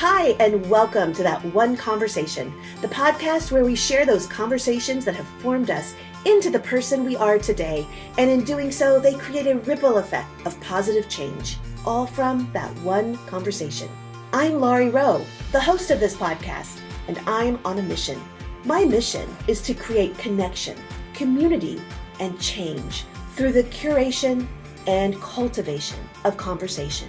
Hi, and welcome to That One Conversation, the podcast where we share those conversations that have formed us into the person we are today. And in doing so, they create a ripple effect of positive change, all from that one conversation. I'm Laurie Rowe, the host of this podcast, and I'm on a mission. My mission is to create connection, community, and change through the curation and cultivation of conversation.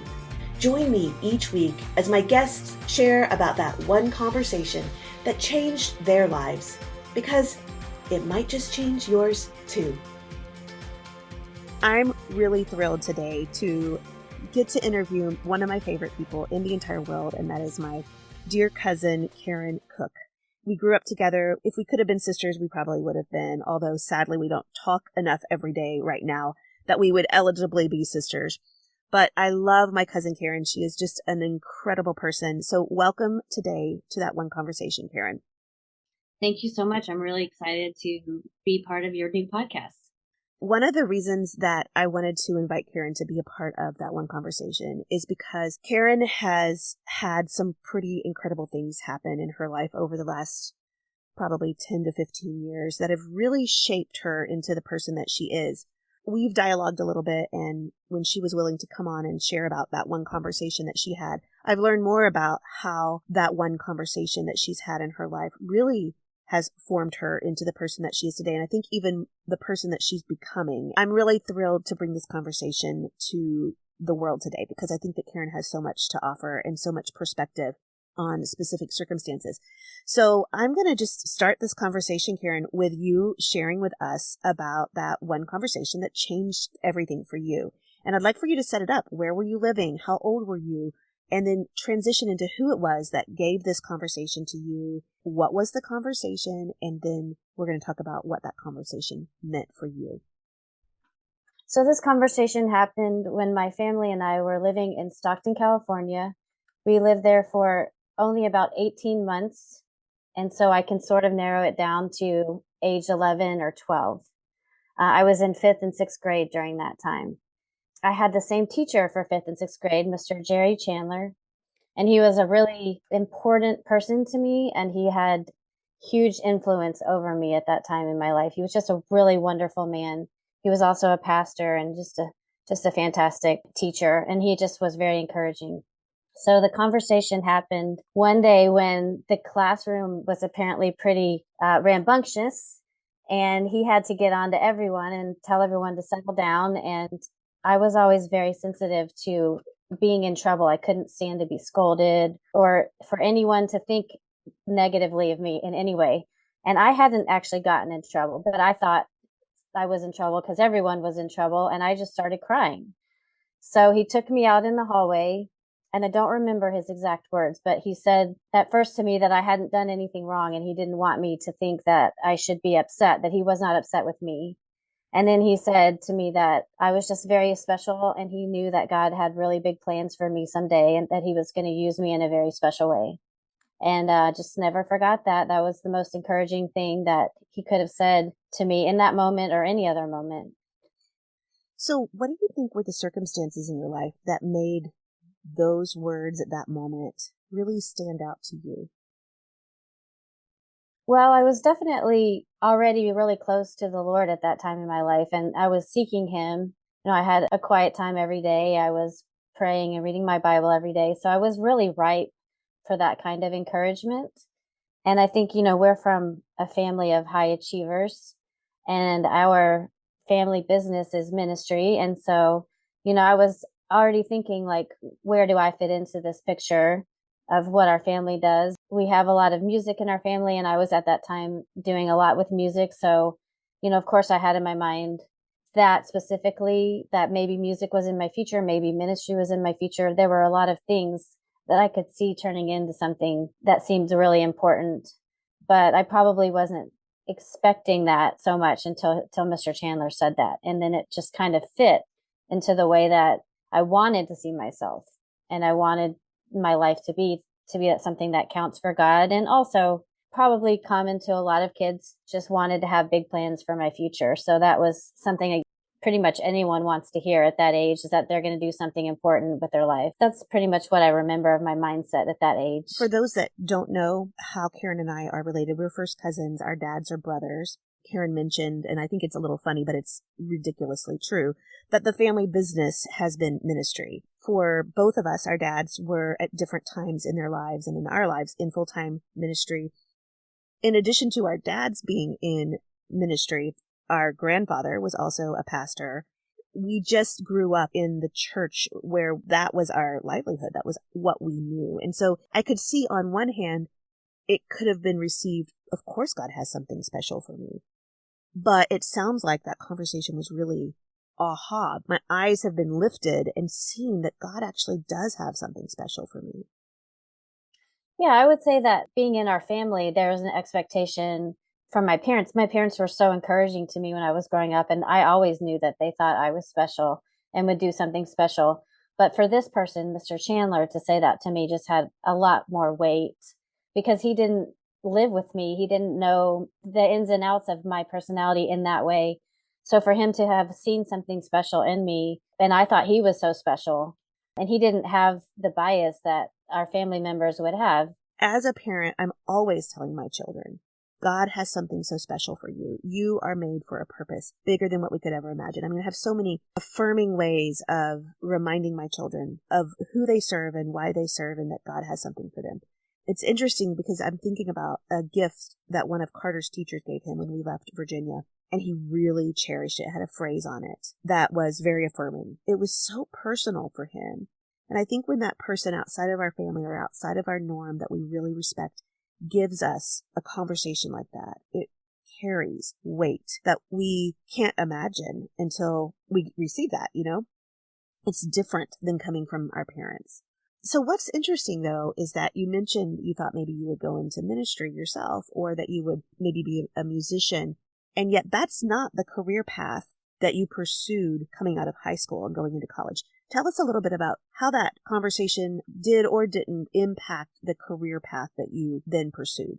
Join me each week as my guests share about that one conversation that changed their lives, because it might just change yours too. I'm really thrilled today to get to interview one of my favorite people in the entire world, and that is my dear cousin, Karen Cook. We grew up together. If we could have been sisters, we probably would have been, although sadly we don't talk enough every day right now that we would eligibly be sisters. But I love my cousin Karen. She is just an incredible person. So welcome today to That One Conversation, Karen. Thank you so much. I'm really excited to be part of your new podcast. One of the reasons that I wanted to invite Karen to be a part of That One Conversation is because Karen has had some pretty incredible things happen in her life over the last probably 10 to 15 years that have really shaped her into the person that she is. We've dialogued a little bit, and when she was willing to come on and share about that one conversation that she had, I've learned more about how that one conversation that she's had in her life really has formed her into the person that she is today, and I think even the person that she's becoming. I'm really thrilled to bring this conversation to the world today because I think that Karen has so much to offer and so much perspective on specific circumstances. So I'm going to just start this conversation, Karen, with you sharing with us about that one conversation that changed everything for you. And I'd like for you to set it up. Where were you living? How old were you? And then transition into who it was that gave this conversation to you. What was the conversation? And then we're going to talk about what that conversation meant for you. So this conversation happened when my family and I were living in Stockton, California. We lived there for only about 18 months. And so I can sort of narrow it down to age 11 or 12. I was in 5th and 6th grade during that time. I had the same teacher for 5th and 6th grade, Mr. Jerry Chandler, and he was a really important person to me, and he had huge influence over me at that time in my life. He was just a really wonderful man. He was also a pastor and just a fantastic teacher, and he just was very encouraging. So the conversation happened one day when the classroom was apparently pretty rambunctious, and he had to get on to everyone and tell everyone to settle down. And I was always very sensitive to being in trouble. I couldn't stand to be scolded or for anyone to think negatively of me in any way. And I hadn't actually gotten in trouble, but I thought I was in trouble because everyone was in trouble, and I just started crying. So he took me out in the hallway. And I don't remember his exact words, but he said at first to me that I hadn't done anything wrong and he didn't want me to think that I should be upset, that he was not upset with me. And then he said to me that I was just very special and he knew that God had really big plans for me someday and that he was going to use me in a very special way. And just never forgot that. That was the most encouraging thing that he could have said to me in that moment or any other moment. So what do you think were the circumstances in your life that made those words at that moment really stand out to you? Well, I was definitely already really close to the Lord at that time in my life, and I was seeking him. I had a quiet time every day. I was praying and reading my Bible every day. So I was really ripe for that kind of encouragement. And I think, we're from a family of high achievers, and our family business is ministry. And so, I was already thinking, like, where do I fit into this picture of what our family does? We have a lot of music in our family, and I was at that time doing a lot with music. So, of course I had in my mind that specifically, that maybe music was in my future, maybe ministry was in my future. There were a lot of things that I could see turning into something that seemed really important, but I probably wasn't expecting that so much until Mr. Chandler said that. And then it just kind of fit into the way that I wanted to see myself, and I wanted my life to be that something that counts for God, and also probably common to a lot of kids, just wanted to have big plans for my future. So that was something pretty much anyone wants to hear at that age, is that they're going to do something important with their life. That's pretty much what I remember of my mindset at that age. For those that don't know how Karen and I are related, we're first cousins. Our dads are brothers. Karen mentioned, and I think it's a little funny, but it's ridiculously true, that the family business has been ministry. For both of us, our dads were at different times in their lives and in our lives in full-time ministry. In addition to our dads being in ministry, our grandfather was also a pastor. We just grew up in the church where that was our livelihood. That was what we knew. And so I could see on one hand, it could have been received, of course, God has something special for me. But it sounds like that conversation was really aha. My eyes have been lifted and seen that God actually does have something special for me. Yeah, I would say that being in our family, there was an expectation from my parents. My parents were so encouraging to me when I was growing up, and I always knew that they thought I was special and would do something special. But for this person, Mr. Chandler, to say that to me just had a lot more weight because he didn't live with me. He didn't know the ins and outs of my personality in that way. So for him to have seen something special in me, and I thought he was so special, and he didn't have the bias that our family members would have. As a parent, I'm always telling my children, God has something so special for you. You are made for a purpose bigger than what we could ever imagine. I mean, I have so many affirming ways of reminding my children of who they serve and why they serve and that God has something for them. It's interesting because I'm thinking about a gift that one of Carter's teachers gave him when we left Virginia, and he really cherished it. It had a phrase on it that was very affirming. It was so personal for him. And I think when that person outside of our family or outside of our norm that we really respect gives us a conversation like that, it carries weight that we can't imagine until we receive that, you know? It's different than coming from our parents. So what's interesting, though, is that you mentioned you thought maybe you would go into ministry yourself or that you would maybe be a musician. And yet that's not the career path that you pursued coming out of high school and going into college. Tell us a little bit about how that conversation did or didn't impact the career path that you then pursued.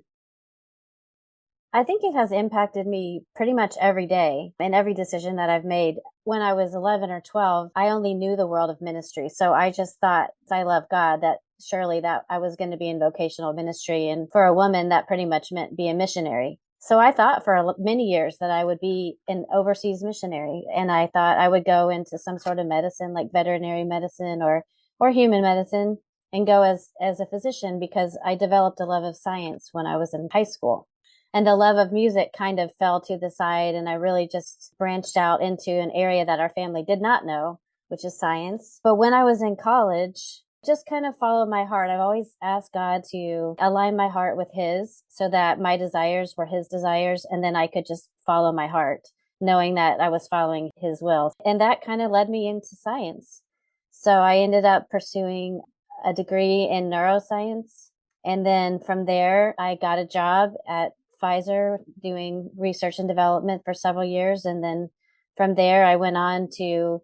I think it has impacted me pretty much every day and every decision that I've made. When I was 11 or 12, I only knew the world of ministry. So I just thought, I love God, that surely that I was going to be in vocational ministry. And for a woman, that pretty much meant be a missionary. So I thought for many years that I would be an overseas missionary. And I thought I would go into some sort of medicine, like veterinary medicine or human medicine, and go as a physician because I developed a love of science when I was in high school. And the love of music kind of fell to the side, and I really just branched out into an area that our family did not know, which is science. But when I was in college, just kind of followed my heart. I've always asked God to align my heart with His so that my desires were His desires, and then I could just follow my heart, knowing that I was following His will. And that kind of led me into science. So I ended up pursuing a degree in neuroscience. And then from there, I got a job at Pfizer doing research and development for several years. And then from there, I went on to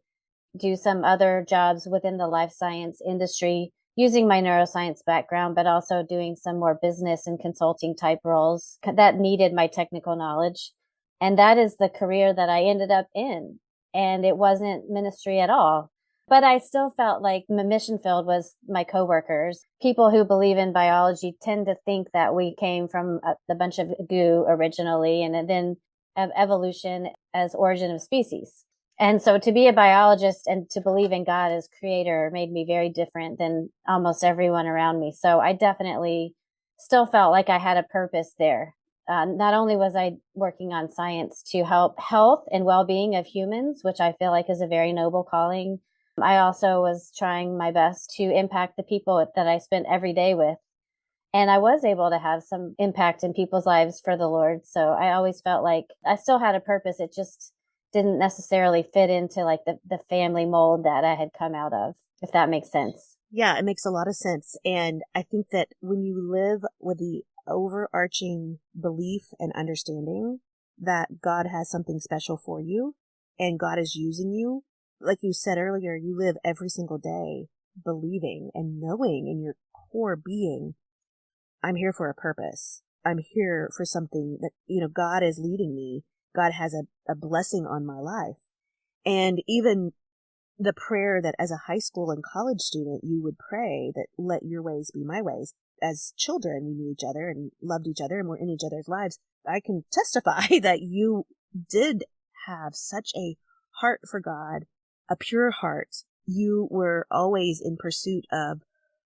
do some other jobs within the life science industry using my neuroscience background, but also doing some more business and consulting type roles that needed my technical knowledge. And that is the career that I ended up in. And it wasn't ministry at all. But I still felt like my mission field was my coworkers. People who believe in biology tend to think that we came from a bunch of goo originally, and then of evolution as origin of species. And so to be a biologist and to believe in God as creator made me very different than almost everyone around me. So I definitely still felt like I had a purpose there. Not only was I working on science to help health and well-being of humans, which I feel like is a very noble calling, I also was trying my best to impact the people that I spent every day with. And I was able to have some impact in people's lives for the Lord. So I always felt like I still had a purpose. It just didn't necessarily fit into like the family mold that I had come out of, if that makes sense. Yeah, it makes a lot of sense. And I think that when you live with the overarching belief and understanding that God has something special for you and God is using you, like you said earlier, you live every single day believing and knowing in your core being, I'm here for a purpose. I'm here for something that, God is leading me. God has a blessing on my life. And even the prayer that as a high school and college student you would pray, that let your ways be my ways. As children, we knew each other and loved each other and were in each other's lives. I can testify that you did have such a heart for God, a pure heart. You were always in pursuit of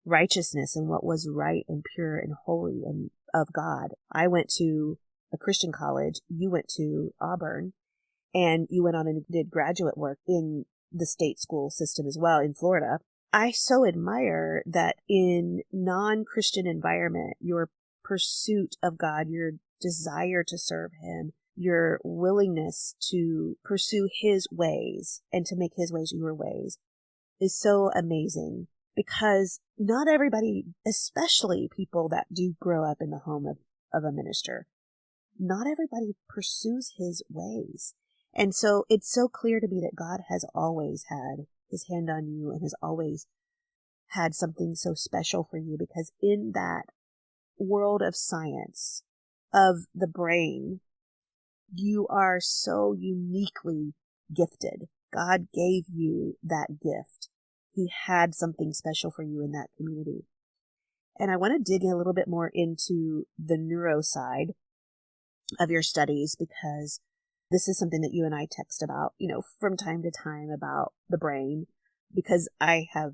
righteousness and what was right and pure and holy and of God. I went to a Christian college. You went to Auburn, and you went on and did graduate work in the state school system as well in Florida. I so admire that in non-Christian environment, your pursuit of God, your desire to serve him, your willingness to pursue his ways and to make his ways your ways is so amazing, because not everybody, especially people that do grow up in the home of a minister, not everybody pursues his ways. And so it's so clear to me that God has always had his hand on you and has always had something so special for you, because in that world of science, of the brain, you are so uniquely gifted. God gave you that gift. He had something special for you in that community. And I want to dig a little bit more into the neuro side of your studies, because this is something that you and I text about, from time to time about the brain, because I have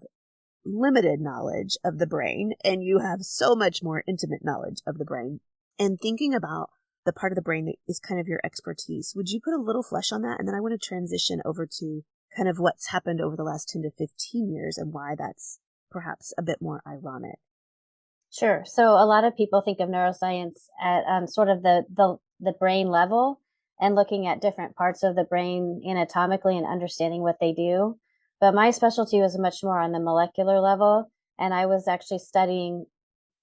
limited knowledge of the brain and you have so much more intimate knowledge of the brain. And thinking about the part of the brain that is kind of your expertise, would you put a little flesh on that? And then I want to transition over to kind of what's happened over the last 10 to 15 years and why that's perhaps a bit more ironic. Sure. So a lot of people think of neuroscience at sort of the brain level and looking at different parts of the brain anatomically and understanding what they do. But my specialty was much more on the molecular level. And I was actually studying,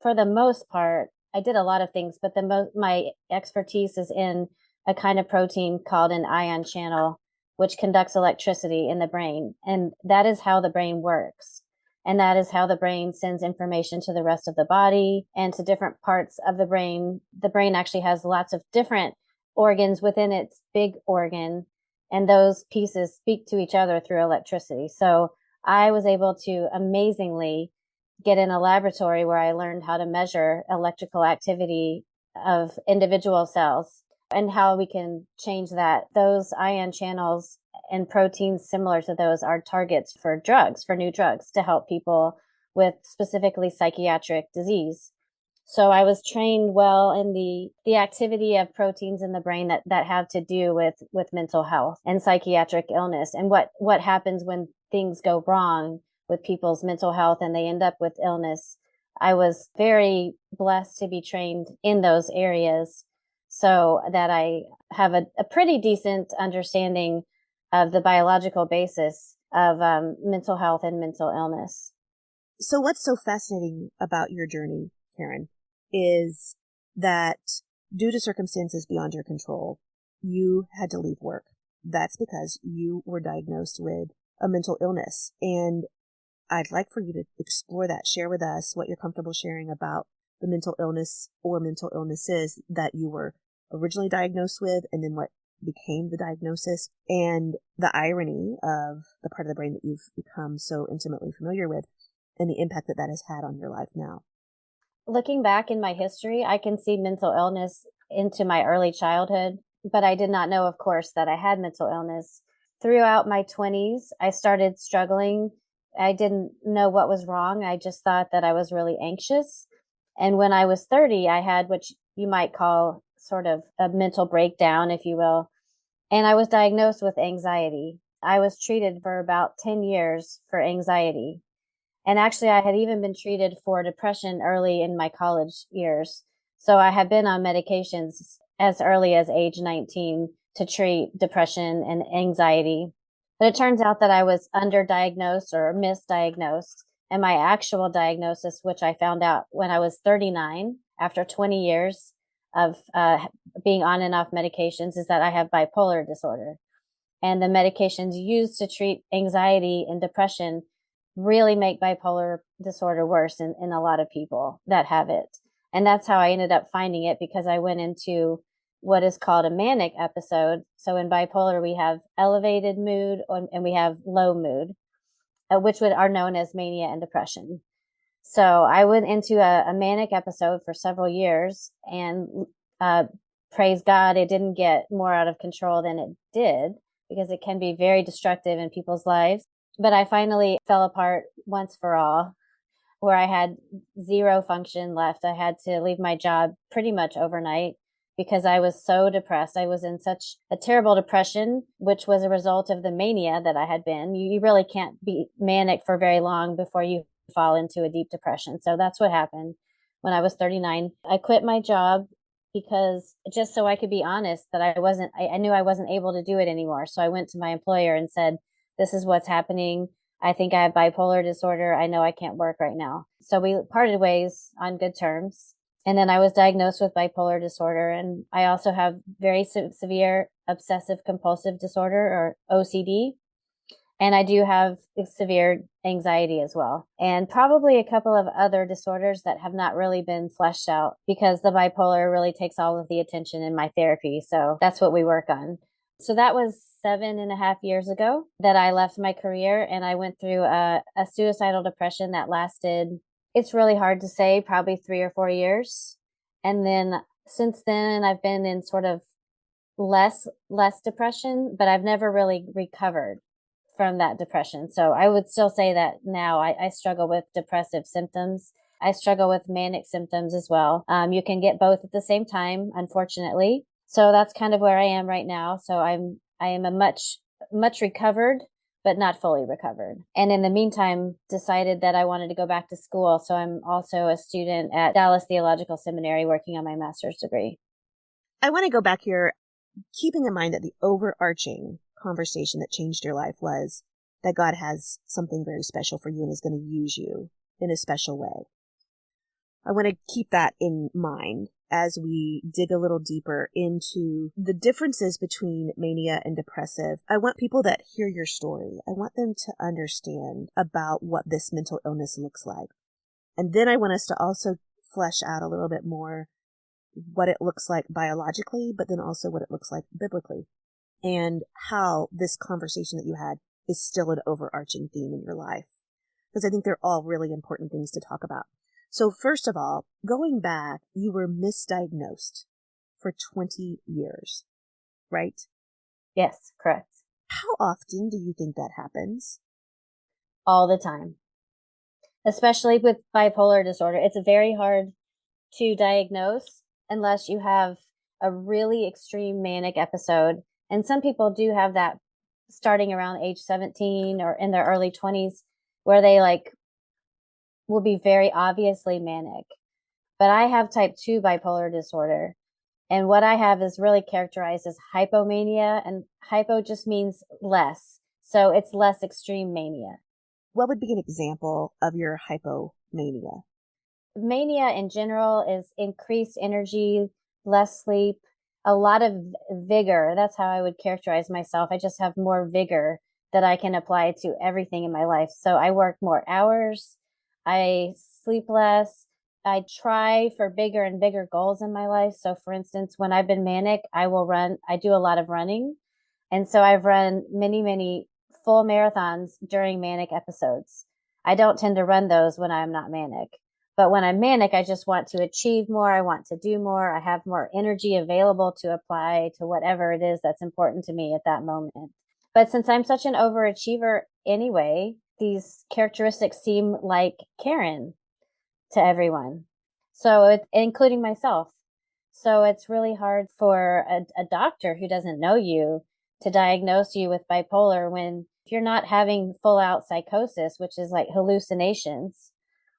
for the most part, I did a lot of things, but my expertise is in a kind of protein called an ion channel, which conducts electricity in the brain. And that is how the brain works. And that is how the brain sends information to the rest of the body and to different parts of the brain. The brain actually has lots of different organs within its big organ, and those pieces speak to each other through electricity. So I was able to amazingly get in a laboratory where I learned how to measure electrical activity of individual cells and how we can change that. Those ion channels and proteins similar to those are targets for drugs, for new drugs to help people with specifically psychiatric disease. So I was trained well in the activity of proteins in the brain that have to do with mental health and psychiatric illness, and what happens when things go wrong with people's mental health and they end up with illness. I was very blessed to be trained in those areas so that I have a pretty decent understanding of the biological basis of mental health and mental illness. So what's so fascinating about your journey, Karen, is that due to circumstances beyond your control, you had to leave work. That's because you were diagnosed with a mental illness. And I'd like for you to explore that, share with us what you're comfortable sharing about the mental illness or mental illnesses that you were originally diagnosed with, and then what became the diagnosis, and the irony of the part of the brain that you've become so intimately familiar with, and the impact that has had on your life now. Looking back in my history, I can see mental illness into my early childhood, but I did not know, of course, that I had mental illness. Throughout my 20s, I started struggling. I didn't know what was wrong. I just thought that I was really anxious. And when I was 30, I had what you might call sort of a mental breakdown, if you will. And I was diagnosed with anxiety. I was treated for about 10 years for anxiety. And actually, I had even been treated for depression early in my college years. So I had been on medications as early as age 19 to treat depression and anxiety. But it turns out that I was underdiagnosed or misdiagnosed. And my actual diagnosis, which I found out when I was 39, after 20 years of being on and off medications, is that I have bipolar disorder. And the medications used to treat anxiety and depression really make bipolar disorder worse in a lot of people that have it. And that's how I ended up finding it, because I went into what is called a manic episode. So in bipolar, we have elevated mood and we have low mood, which are known as mania and depression. So I went into a manic episode for several years, and praise God, it didn't get more out of control than it did, because it can be very destructive in people's lives. But I finally fell apart once for all, where I had zero function left. I had to leave my job pretty much overnight because I was so depressed. I was in such a terrible depression, which was a result of the mania that I had been. You really can't be manic for very long before you fall into a deep depression. So that's what happened when I was 39. I quit my job because just so I could be honest that I knew I wasn't able to do it anymore. So I went to my employer and said, this is what's happening. I think I have bipolar disorder. I know I can't work right now. So we parted ways on good terms. And then I was diagnosed with bipolar disorder. And I also have very severe obsessive compulsive disorder, or OCD. And I do have severe anxiety as well. And probably a couple of other disorders that have not really been fleshed out, because the bipolar really takes all of the attention in my therapy. So that's what we work on. So that was 7.5 years ago that I left my career, and I went through a suicidal depression that lasted, it's really hard to say, probably 3 or 4 years. And then since then, I've been in sort of less depression, but I've never really recovered from that depression. So I would still say that now I struggle with depressive symptoms. I struggle with manic symptoms as well. You can get both at the same time, unfortunately. So that's kind of where I am right now. So I am a much recovered, but not fully recovered. And in the meantime, decided that I wanted to go back to school. So I'm also a student at Dallas Theological Seminary working on my master's degree. I want to go back here, keeping in mind that the overarching conversation that changed your life was that God has something very special for you and is going to use you in a special way. I want to keep that in mind as we dig a little deeper into the differences between mania and depressive. I want people that hear your story, I want them to understand about what this mental illness looks like. And then I want us to also flesh out a little bit more what it looks like biologically, but then also what it looks like biblically, and how this conversation that you had is still an overarching theme in your life. Because I think they're all really important things to talk about. So first of all, going back, you were misdiagnosed for 20 years, right? Yes, correct. How often do you think that happens? All the time. Especially with bipolar disorder. It's very hard to diagnose unless you have a really extreme manic episode. And some people do have that starting around age 17 or in their early 20s, where they will be very obviously manic. But I have type 2 bipolar disorder. And what I have is really characterized as hypomania, and hypo just means less. So it's less extreme mania. What would be an example of your hypomania? Mania in general is increased energy, less sleep, a lot of vigor. That's how I would characterize myself. I just have more vigor that I can apply to everything in my life. So I work more hours. I sleep less. I try for bigger and bigger goals in my life. So for instance, when I've been manic, I do a lot of running. And so I've run many, many full marathons during manic episodes. I don't tend to run those when I'm not manic. But when I'm manic, I just want to achieve more. I want to do more. I have more energy available to apply to whatever it is that's important to me at that moment. But since I'm such an overachiever anyway, these characteristics seem like Karen to everyone. So including myself. So it's really hard for a doctor who doesn't know you to diagnose you with bipolar when you're not having full out psychosis, which is like hallucinations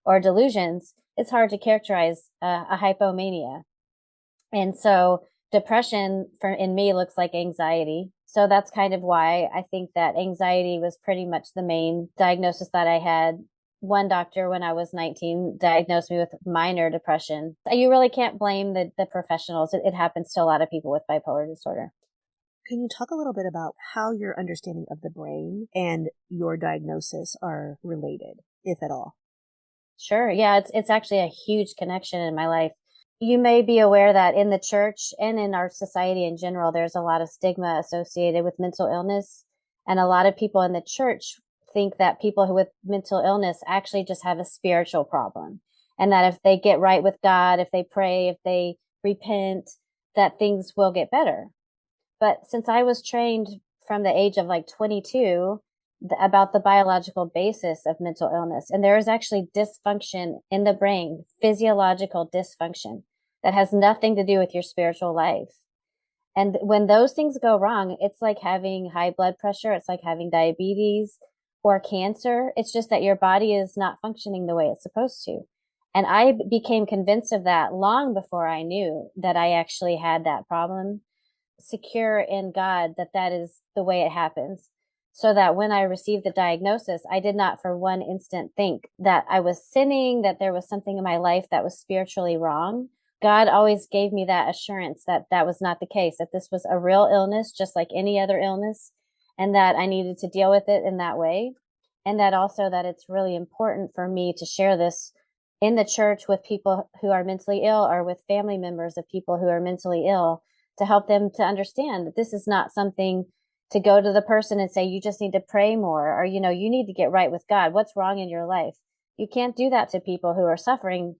or delusions. It's hard to characterize a hypomania. And so depression in me looks like anxiety. So that's kind of why I think that anxiety was pretty much the main diagnosis that I had. One doctor when I was 19 diagnosed me with minor depression. You really can't blame the professionals. It happens to a lot of people with bipolar disorder. Can you talk a little bit about how your understanding of the brain and your diagnosis are related, if at all? Sure. Yeah, it's actually a huge connection in my life. You may be aware that in the church and in our society in general, there's a lot of stigma associated with mental illness. And a lot of people in the church think that people who with mental illness actually just have a spiritual problem. And that if they get right with God, if they pray, if they repent, that things will get better. But since I was trained from the age of like 22 about the biological basis of mental illness, and there is actually dysfunction in the brain, physiological dysfunction that has nothing to do with your spiritual life. And when those things go wrong, it's like having high blood pressure, it's like having diabetes or cancer. It's just that your body is not functioning the way it's supposed to. And I became convinced of that long before I knew that I actually had that problem, secure in God that that is the way it happens. So that when I received the diagnosis, I did not for one instant think that I was sinning, that there was something in my life that was spiritually wrong. God always gave me that assurance that that was not the case, that this was a real illness, just like any other illness, and that I needed to deal with it in that way. And that also that it's really important for me to share this in the church with people who are mentally ill or with family members of people who are mentally ill, to help them to understand that this is not something to go to the person and say, you just need to pray more, or, you know, you need to get right with God. What's wrong in your life? You can't do that to people who are suffering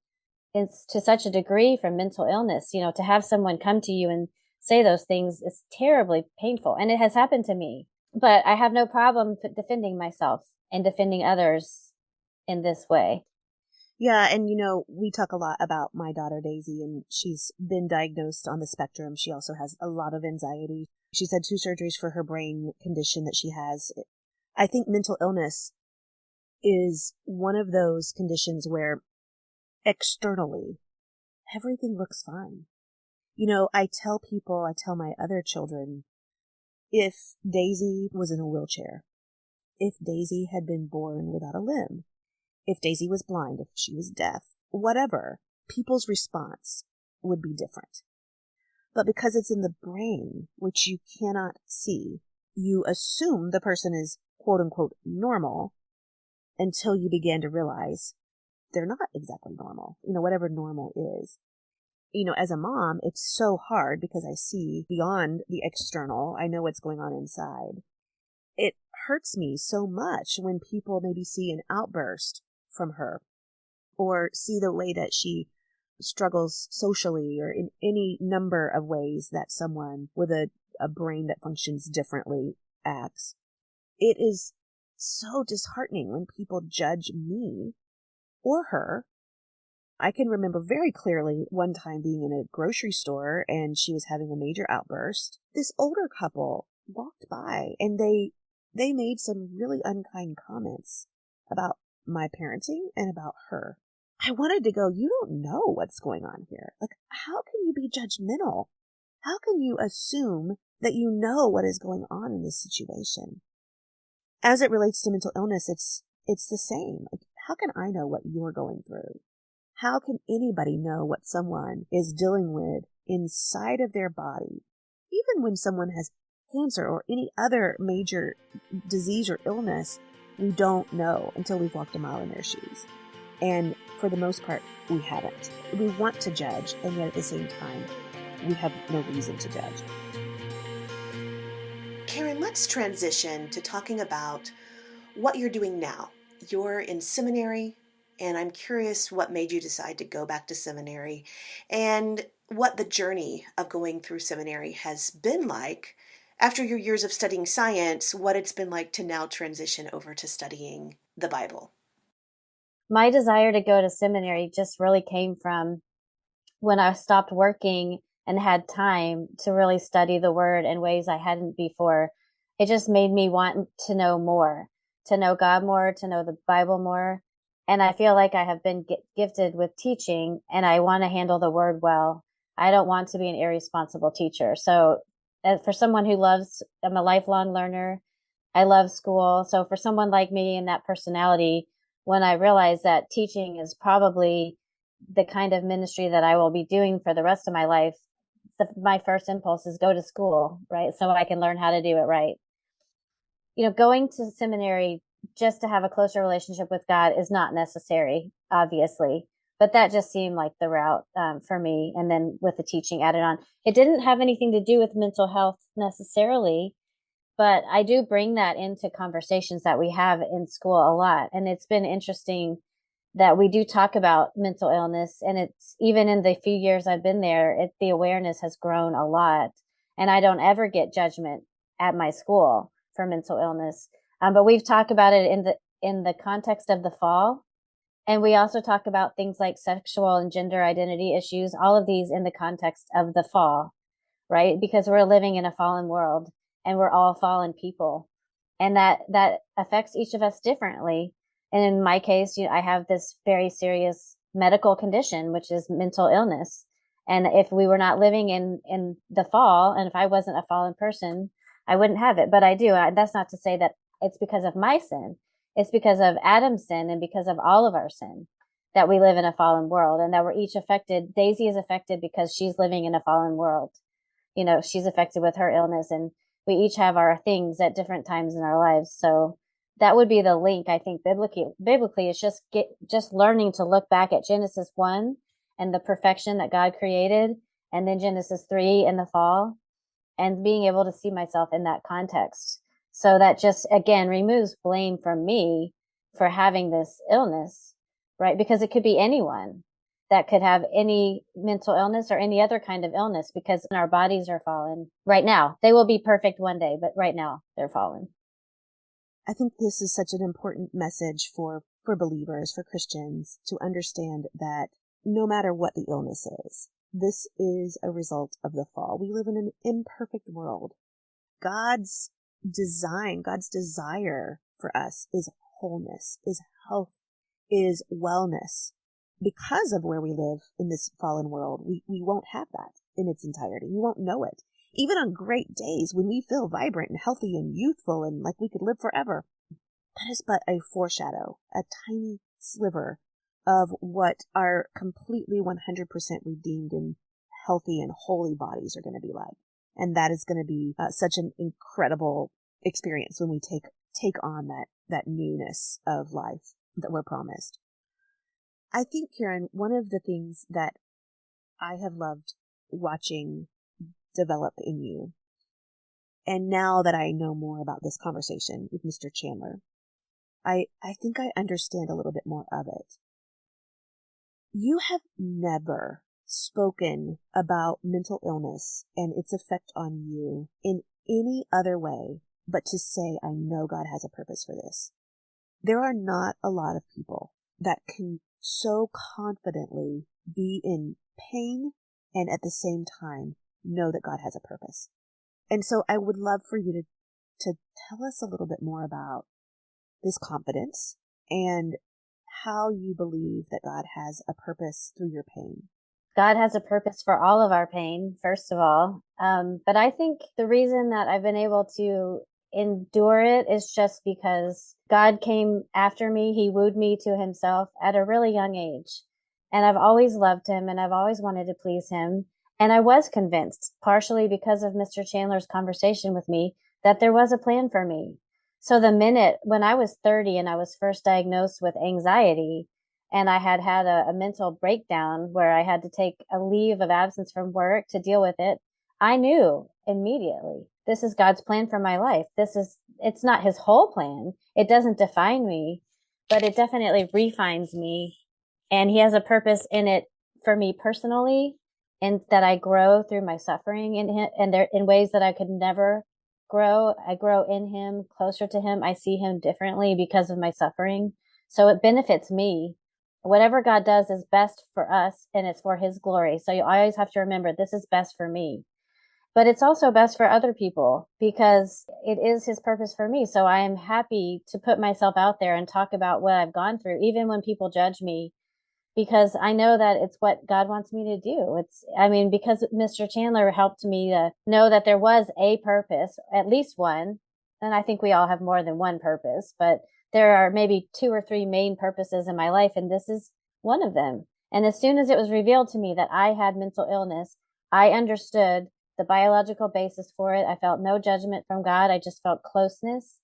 to such a degree from mental illness. You know, to have someone come to you and say those things is terribly painful. And it has happened to me, but I have no problem defending myself and defending others in this way. Yeah, and we talk a lot about my daughter Daisy, and she's been diagnosed on the spectrum. She also has a lot of anxiety. She's had 2 surgeries for her brain condition that she has. I think mental illness is one of those conditions where externally everything looks fine. I tell my other children, if Daisy was in a wheelchair, if Daisy had been born without a limb, if Daisy was blind, if she was deaf, whatever, people's response would be different. But because it's in the brain, which you cannot see, you assume the person is quote unquote normal until you begin to realize they're not exactly normal, whatever normal is. As a mom, it's so hard because I see beyond the external. I know what's going on inside. It hurts me so much when people maybe see an outburst from her, or see the way that she struggles socially, or in any number of ways that someone with a brain that functions differently acts. It is so disheartening when people judge me or her. I can remember very clearly one time being in a grocery store and she was having a major outburst. This older couple walked by and they made some really unkind comments about my parenting and about her. I wanted to go, you don't know what's going on here. Like, how can you be judgmental? How can you assume that you know what is going on in this situation? As it relates to mental illness, it's the same. Like, how can I know what you're going through? How can anybody know what someone is dealing with inside of their body? Even when someone has cancer or any other major disease or illness, we don't know until we've walked a mile in their shoes. And for the most part, we haven't. We want to judge, and yet at the same time, we have no reason to judge. Karen, let's transition to talking about what you're doing now. You're in seminary, and I'm curious what made you decide to go back to seminary and what the journey of going through seminary has been like after your years of studying science, what it's been like to now transition over to studying the Bible. My desire to go to seminary just really came from when I stopped working and had time to really study the word in ways I hadn't before. It just made me want to know more, to know God more, to know the Bible more. And I feel like I have been gifted with teaching, and I want to handle the word well. I don't want to be an irresponsible teacher. So for someone who I'm a lifelong learner. I love school. So for someone like me and that personality, when I realized that teaching is probably the kind of ministry that I will be doing for the rest of my life, my first impulse is go to school, right? So I can learn how to do it right. Going to seminary just to have a closer relationship with God is not necessary, obviously. But that just seemed like the route for me. And then with the teaching added on, it didn't have anything to do with mental health necessarily, but I do bring that into conversations that we have in school a lot. And it's been interesting that we do talk about mental illness. And it's even in the few years I've been there, the awareness has grown a lot. And I don't ever get judgment at my school for mental illness. But we've talked about it in the context of the fall. And we also talk about things like sexual and gender identity issues, all of these in the context of the fall, right? Because we're living in a fallen world and we're all fallen people. And that affects each of us differently. And in my case, I have this very serious medical condition, which is mental illness. And if we were not living in the fall, and if I wasn't a fallen person, I wouldn't have it. But I do. That's not to say that it's because of my sin. It's because of Adam's sin and because of all of our sin that we live in a fallen world, and that we're each affected. Daisy is affected because she's living in a fallen world. She's affected with her illness, and we each have our things at different times in our lives. So that would be the link, I think, biblically is just learning to look back at Genesis 1 and the perfection that God created, and then Genesis 3 and the fall, and being able to see myself in that context. So that just, again, removes blame from me for having this illness, right? Because it could be anyone that could have any mental illness or any other kind of illness, because our bodies are fallen right now. They will be perfect one day, but right now they're fallen. I think this is such an important message for believers, for Christians, to understand that no matter what the illness is, this is a result of the fall. We live in an imperfect world. God's design, God's desire for us is wholeness, is health, is wellness. Because of where we live in this fallen world, we won't have that in its entirety. We won't know it. Even on great days when we feel vibrant and healthy and youthful and like we could live forever, that is but a foreshadow, a tiny sliver of what our completely 100% redeemed and healthy and holy bodies are going to be like. And that is going to be such an incredible experience when we take on that newness of life that we're promised. I think, Karen, one of the things that I have loved watching develop in you, and now that I know more about this conversation with Mr. Chandler, I think I understand a little bit more of it. You have never spoken about mental illness and its effect on you in any other way but to say, I know God has a purpose for this. There are not a lot of people that can so confidently be in pain and at the same time know that God has a purpose. And so I would love for you to tell us a little bit more about this confidence and how you believe that God has a purpose through your pain. God has a purpose for all of our pain, first of all. But I think the reason that I've been able to endure it is just because God came after me. He wooed me to himself at a really young age. And I've always loved him and I've always wanted to please him. And I was convinced, partially because of Mr. Chandler's conversation with me, that there was a plan for me. So the minute when I was 30 and I was first diagnosed with anxiety, and I had a mental breakdown where I had to take a leave of absence from work to deal with it, I knew immediately, this is God's plan for my life. It's not his whole plan. It doesn't define me, but it definitely refines me. And he has a purpose in it for me personally, and that I grow through my suffering in him, and there in ways that I could never grow. I grow in him, closer to him. I see him differently because of my suffering. So it benefits me. Whatever God does is best for us, and it's for his glory. So you always have to remember, this is best for me. But it's also best for other people because it is his purpose for me. So I am happy to put myself out there and talk about what I've gone through, even when people judge me, because I know that it's what God wants me to do. Because Mr. Chandler helped me to know that there was a purpose, at least one. And I think we all have more than one purpose, but there are maybe 2 or 3 main purposes in my life, and this is one of them. And as soon as it was revealed to me that I had mental illness, I understood the biological basis for it. I felt no judgment from God. I just felt closeness.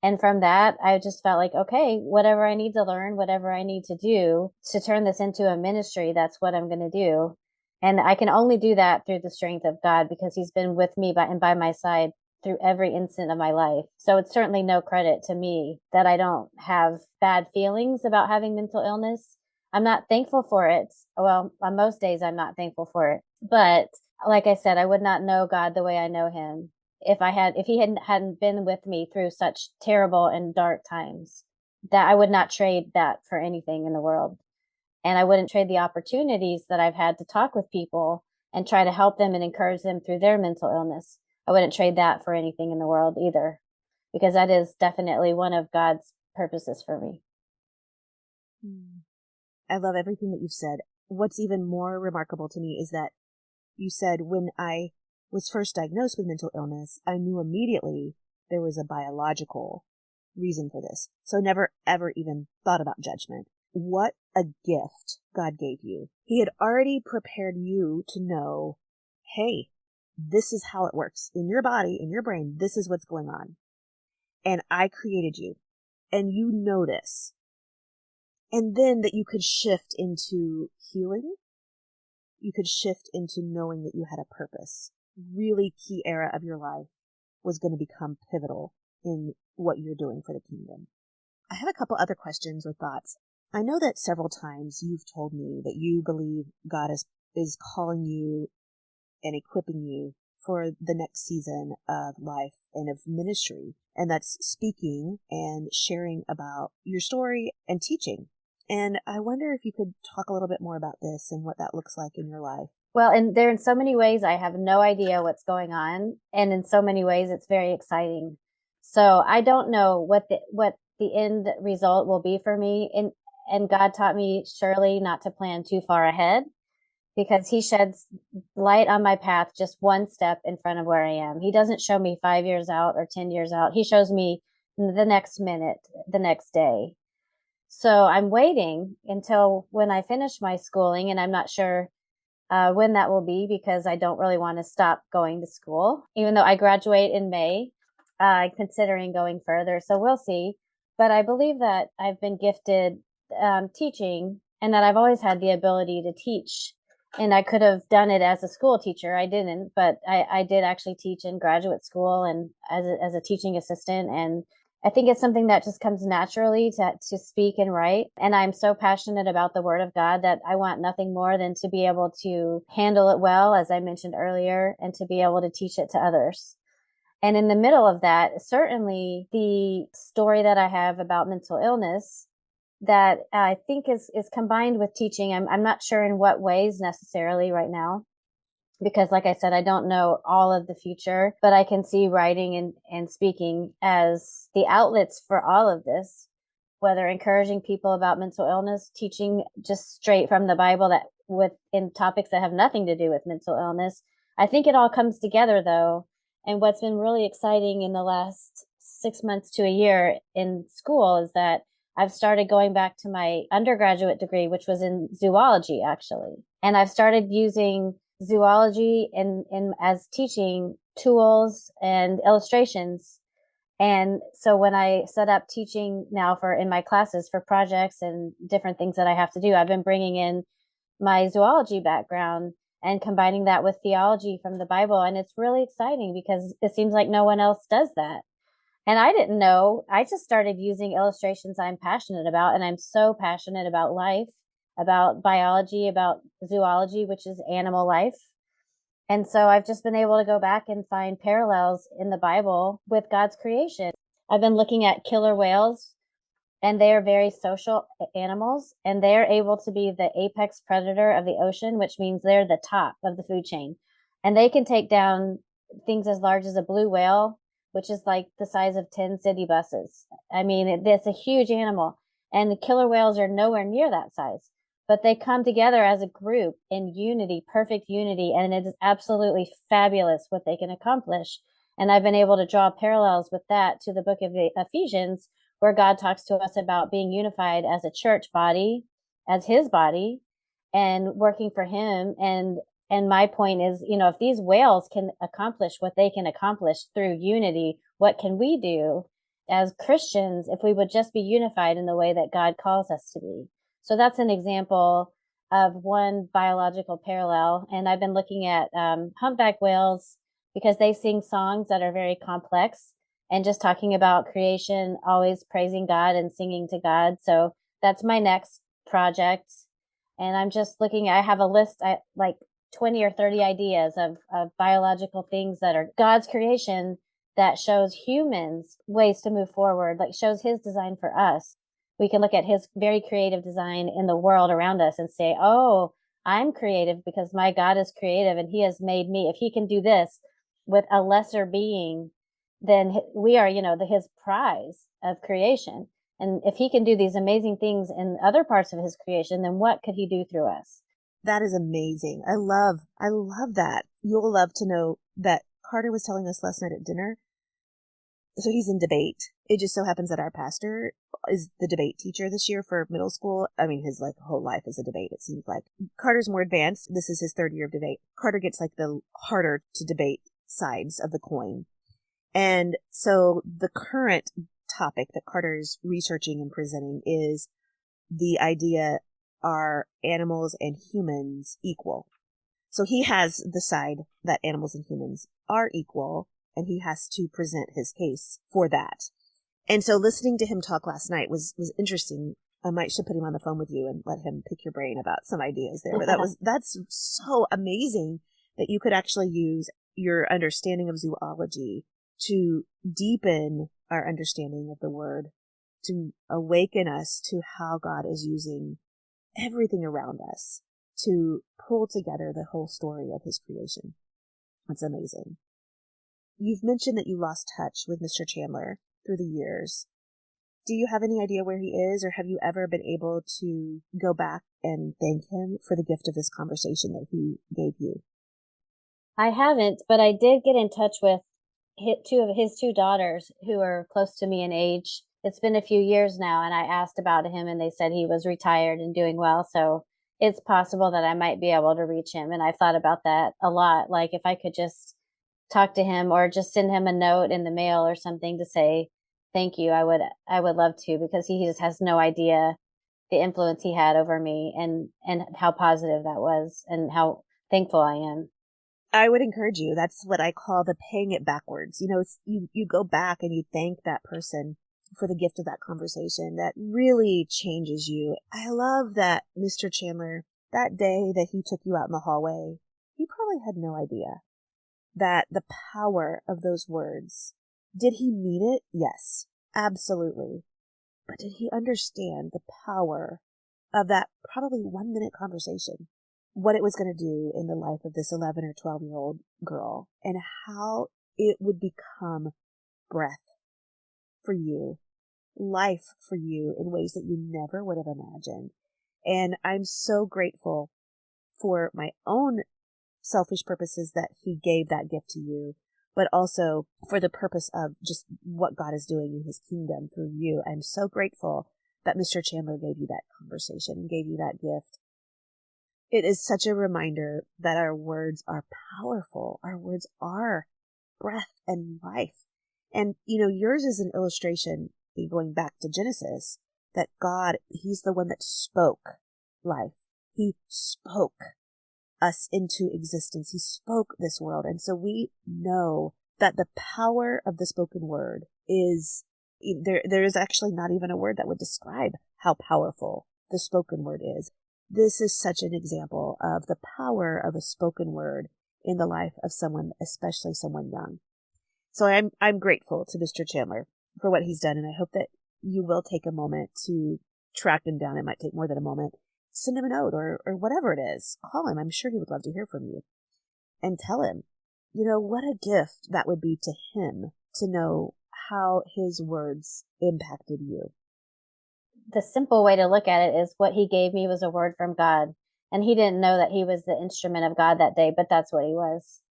And from that, I just felt like, okay, whatever I need to learn, whatever I need to do to turn this into a ministry, that's what I'm going to do. And I can only do that through the strength of God, because he's been with me and by my side through every instant of my life. So it's certainly no credit to me that I don't have bad feelings about having mental illness. I'm not thankful for it. Well, on most days, I'm not thankful for it. But like I said, I would not know God the way I know him if he hadn't been with me through such terrible and dark times. That I would not trade that for anything in the world. And I wouldn't trade the opportunities that I've had to talk with people and try to help them and encourage them through their mental illness. I wouldn't trade that for anything in the world either, because that is definitely one of God's purposes for me. I love everything that you've said. What's even more remarkable to me is that you said, when I was first diagnosed with mental illness, I knew immediately there was a biological reason for this. So I never, ever even thought about judgment. What a gift God gave you. He had already prepared you to know, hey, this is how it works in your body, in your brain. This is what's going on. And I created you, and you know this. And then that you could shift into healing. You could shift into knowing that you had a purpose. Really key era of your life was going to become pivotal in what you're doing for the kingdom. I have a couple other questions or thoughts. I know that several times you've told me that you believe God is calling you and equipping you for the next season of life and of ministry. And that's speaking and sharing about your story and teaching. And I wonder if you could talk a little bit more about this and what that looks like in your life. Well, and there in so many ways, I have no idea what's going on. And in so many ways, it's very exciting. So I don't know what the end result will be for me. And God taught me surely not to plan too far ahead, because he sheds light on my path just one step in front of where I am. He doesn't show me 5 years out or 10 years out. He shows me the next minute, the next day. So I'm waiting until when I finish my schooling, and I'm not sure when that will be, because I don't really want to stop going to school, even though I graduate in May, considering going further. So we'll see. But I believe that I've been gifted teaching, and that I've always had the ability to teach. And I could have done it as a school teacher. I didn't, but I did actually teach in graduate school and as a teaching assistant. And I think it's something that just comes naturally to speak and write. And I'm so passionate about the Word of God that I want nothing more than to be able to handle it well, as I mentioned earlier, and to be able to teach it to others. And in the middle of that, certainly the story that I have about mental illness that I think is combined with teaching. I'm not sure in what ways necessarily right now, because like I said, I don't know all of the future, but I can see writing and speaking as the outlets for all of this, whether encouraging people about mental illness, teaching just straight from the Bible in topics that have nothing to do with mental illness. I think it all comes together though. And what's been really exciting in the last 6 months to a year in school is that I've started going back to my undergraduate degree, which was in zoology, actually. And I've started using zoology in as teaching tools and illustrations. And so when I set up teaching now in my classes for projects and different things that I have to do, I've been bringing in my zoology background and combining that with theology from the Bible. And it's really exciting because it seems like no one else does that. And I didn't know. I just started using illustrations I'm passionate about. And I'm so passionate about life, about biology, about zoology, which is animal life. And so I've just been able to go back and find parallels in the Bible with God's creation. I've been looking at killer whales, and they are very social animals, and they're able to be the apex predator of the ocean, which means they're the top of the food chain. And they can take down things as large as a blue whale, which is like the size of 10 city buses. I mean, it's a huge animal, and the killer whales are nowhere near that size, but they come together as a group in unity, perfect unity. And it is absolutely fabulous what they can accomplish. And I've been able to draw parallels with that to the book of Ephesians, where God talks to us about being unified as a church body, as his body, and working for him. And my point is, if these whales can accomplish what they can accomplish through unity, what can we do? as Christians if we would just be unified in the way that God calls us to be. So that's an example of one biological parallel. And I've been looking at humpback whales because they sing songs that are very complex and just talking about creation, always praising God and singing to God. So that's my next project. And I'm just looking, I have a list, like 20 or 30 ideas of biological things that are God's creation that shows humans ways to move forward, like shows his design for us. We can look at his very creative design in the world around us and say, oh, I'm creative because my God is creative and he has made me. If he can do this with a lesser being, then we are, his prize of creation. And if he can do these amazing things in other parts of his creation, then what could he do through us? That is amazing. I love that. You'll love to know that Carter was telling us last night at dinner. So he's in debate. It just so happens that our pastor is the debate teacher this year for middle school. I mean, his whole life is a debate, it seems like. Carter's more advanced. This is his third year of debate. Carter gets the harder to debate sides of the coin. And so the current topic that Carter's researching and presenting is the idea, are animals and humans equal? So he has the side that animals and humans are equal, and he has to present his case for that. And so listening to him talk last night was interesting. I should put him on the phone with you and let him pick your brain about some ideas there. But that's so amazing that you could actually use your understanding of zoology to deepen our understanding of the word, to awaken us to how God is using everything around us to pull together the whole story of his creation. It's amazing. You've mentioned that you lost touch with Mr. Chandler through the years. Do you have any idea where he is, or have you ever been able to go back and thank him for the gift of this conversation that he gave you? I haven't, but I did get in touch with his two daughters who are close to me in age. It's been a few years now, and I asked about him, and they said he was retired and doing well. So it's possible that I might be able to reach him. And I've thought about that a lot. Like if I could just talk to him or just send him a note in the mail or something to say thank you, I would love to, because he just has no idea the influence he had over me and how positive that was and how thankful I am. I would encourage you. That's what I call the paying it backwards. You go back and you thank that person for the gift of that conversation that really changes you. I love that Mr. Chandler, that day that he took you out in the hallway, he probably had no idea that the power of those words. Did he mean it? Yes, absolutely. But did he understand the power of that probably 1 minute conversation? What it was going to do in the life of this 11 or 12-year-old girl, and how it would become breath for you, life for you in ways that you never would have imagined. And I'm so grateful for my own selfish purposes that he gave that gift to you, but also for the purpose of just what God is doing in his kingdom through you. I'm so grateful that Mr. Chandler gave you that conversation and gave you that gift. It is such a reminder that our words are powerful. Our words are breath and life. And, yours is an illustration, going back to Genesis, that God, he's the one that spoke life. He spoke us into existence. He spoke this world. And so we know that the power of the spoken word is, there is actually not even a word that would describe how powerful the spoken word is. This is such an example of the power of a spoken word in the life of someone, especially someone young. So I'm grateful to Mr. Chandler for what he's done, and I hope that you will take a moment to track him down. It might take more than a moment. Send him a note or whatever it is. Call him. I'm sure he would love to hear from you. And tell him, what a gift that would be to him to know how his words impacted you. The simple way to look at it is what he gave me was a word from God. And he didn't know that he was the instrument of God that day, but that's what he was.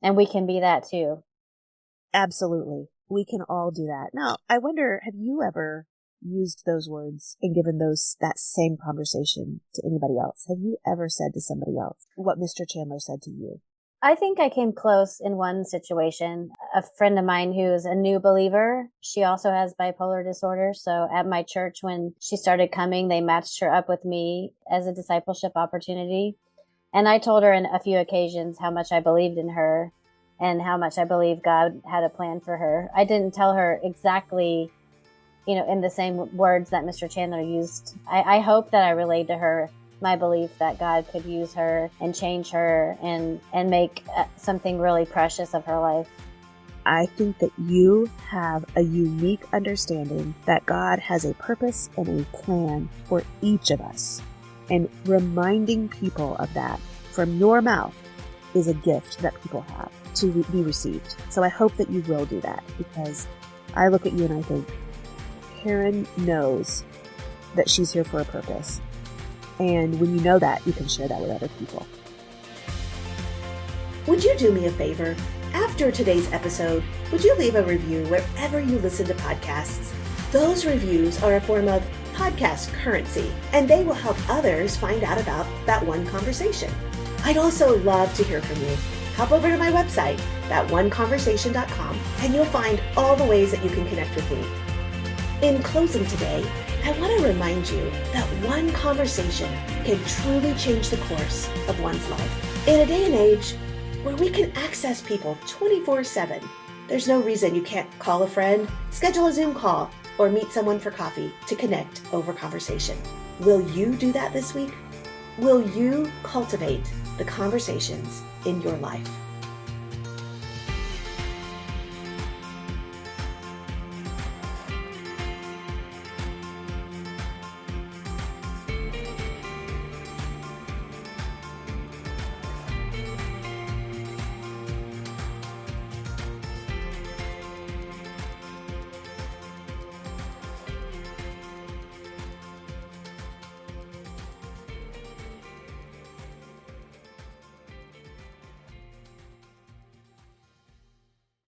And we can be that too. Absolutely. We can all do that. Now, I wonder, have you ever used those words and given that same conversation to anybody else? Have you ever said to somebody else what Mr. Chandler said to you? I think I came close in one situation. A friend of mine who's a new believer, she also has bipolar disorder. So at my church, when she started coming, they matched her up with me as a discipleship opportunity. And I told her on a few occasions how much I believed in her and how much I believed God had a plan for her. I didn't tell her exactly, in the same words that Mr. Chandler used. I hope that I relayed to her my belief that God could use her and change her and make something really precious of her life. I think that you have a unique understanding that God has a purpose and a plan for each of us. And reminding people of that from your mouth is a gift that people have to be received. So I hope that you will do that, because I look at you and I think, Karen knows that she's here for a purpose. And when you know that, you can share that with other people. Would you do me a favor? After today's episode, would you leave a review wherever you listen to podcasts? Those reviews are a form of podcast currency, and they will help others find out about that one conversation. I'd also love to hear from you. Hop over to my website, thatoneconversation.com, and you'll find all the ways that you can connect with me. In closing today, I want to remind you that one conversation can truly change the course of one's life. In a day and age where we can access people 24/7, there's no reason you can't call a friend, schedule a Zoom call, or meet someone for coffee to connect over conversation. Will you do that this week? Will you cultivate the conversations in your life?